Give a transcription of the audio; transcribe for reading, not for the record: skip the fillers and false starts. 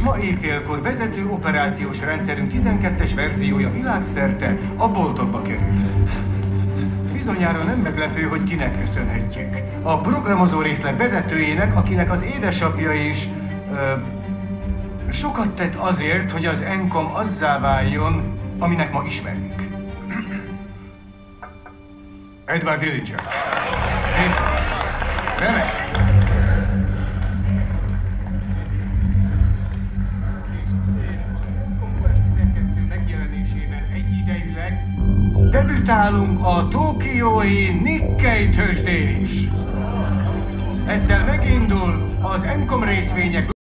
ma éjfélkor vezető operációs rendszerünk 12-es verziója világszerte a boltokba kerül. Bizonyára nem meglepő, hogy kinek köszönhetjük. A programozó részleg vezetőjének, akinek az édesapja is sokat tett azért, hogy az Encom azzá váljon, aminek ma ismerjük. Edward Dillinger. Szép. Remek. Debütálunk a tokiói Nikkei tőzsdén is. Ezzel megindul az Encom részvények